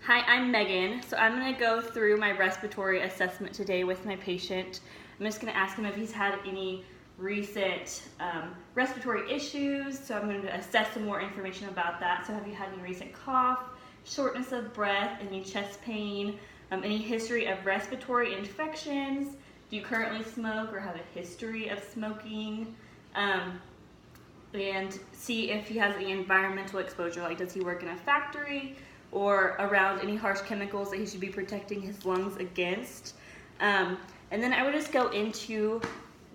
Hi, I'm Megan. So I'm going to go through my respiratory assessment today with my patient. I'm just going to ask him if he's had any recent respiratory issues. So I'm going to assess some more information about that. So have you had any recent cough, shortness of breath, any chest pain, any history of respiratory infections? Do you currently smoke or have a history of smoking? And see if he has any environmental exposure, like does he work in a factory or around any harsh chemicals that he should be protecting his lungs against. And then I would just go into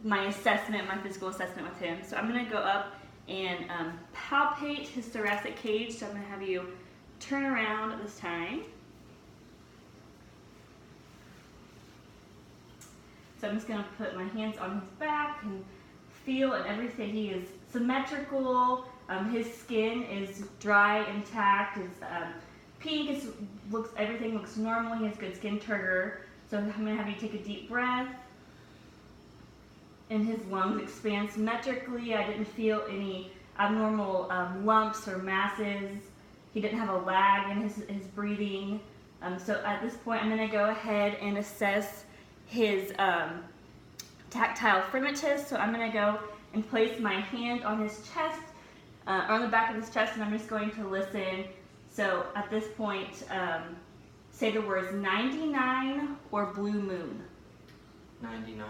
my assessment, my physical assessment with him. So I'm going to go up and palpate his thoracic cage. So I'm going to have you turn around at this time. So I'm just going to put my hands on his back and feel and everything. He is symmetrical. His skin is dry, intact. It's pink. Everything looks normal. He has good skin turgor. So I'm going to have you take a deep breath. And his lungs expand symmetrically. I didn't feel any abnormal lumps or masses. He didn't have a lag in his breathing. So at this point, I'm going to go ahead and assess his tactile fremitus. So I'm going to go and place my hand on his chest, or on the back of his chest, and I'm just going to listen. So at this point, say the words 99 or blue moon. 99.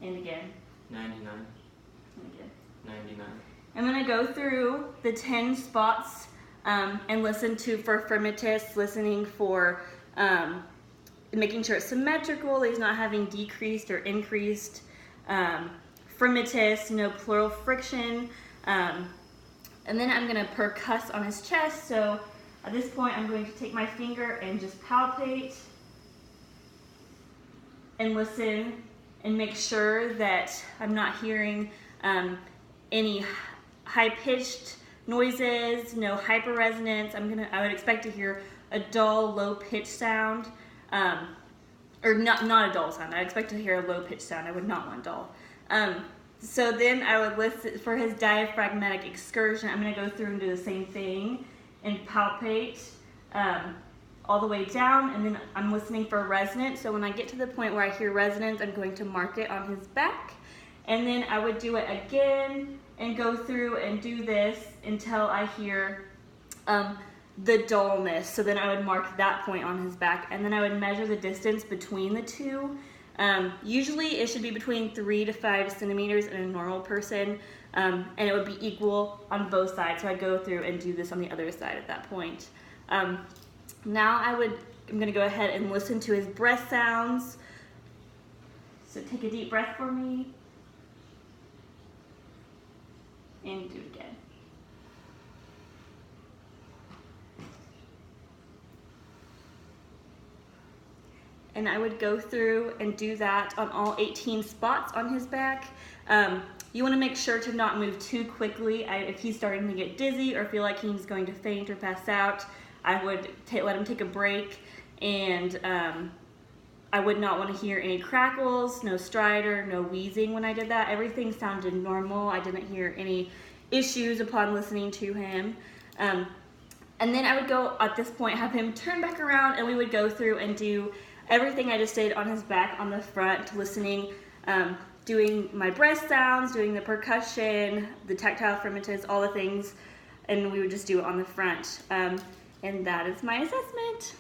And again. 99. And again. 99. I'm going to go through the 10 spots and listen for fremitus, listening for making sure it's symmetrical, that he's not having decreased or increased fremitus, no pleural friction. And then I'm going to percuss on his chest. So at this point, I'm going to take my finger and just palpate and listen and make sure that I'm not hearing any high-pitched noises, no hyperresonance. I would expect to hear a dull, low-pitched sound, or not a dull sound. I expect to hear a low-pitched sound. I would not want dull. So then I would listen for his diaphragmatic excursion. I'm going to go through and do the same thing and palpate all the way down, and then I'm listening for resonance. So when I get to the point where I hear resonance, I'm going to mark it on his back, and then I would do it again and go through and do this until I hear the dullness. So then I would mark that point on his back, and then I would measure the distance between the two. Usually it should be between 3 to 5 centimeters in a normal person, and it would be equal on both sides. So I'd go through and do this on the other side at that point. Now I'm going to go ahead and listen to his breath sounds. So take a deep breath for me, and do it again. And I would go through and do that on all 18 spots on his back. You want to make sure to not move too quickly. If he's starting to get dizzy or feel like he's going to faint or pass out, I would let him take a break, and I would not want to hear any crackles, no stridor, no wheezing when I did that. Everything sounded normal. I didn't hear any issues upon listening to him. And then I would go, at this point, have him turn back around, and we would go through and do everything I just did on his back, on the front, listening, doing my breath sounds, doing the percussion, the tactile fremitus, all the things, and we would just do it on the front. And that is my assessment.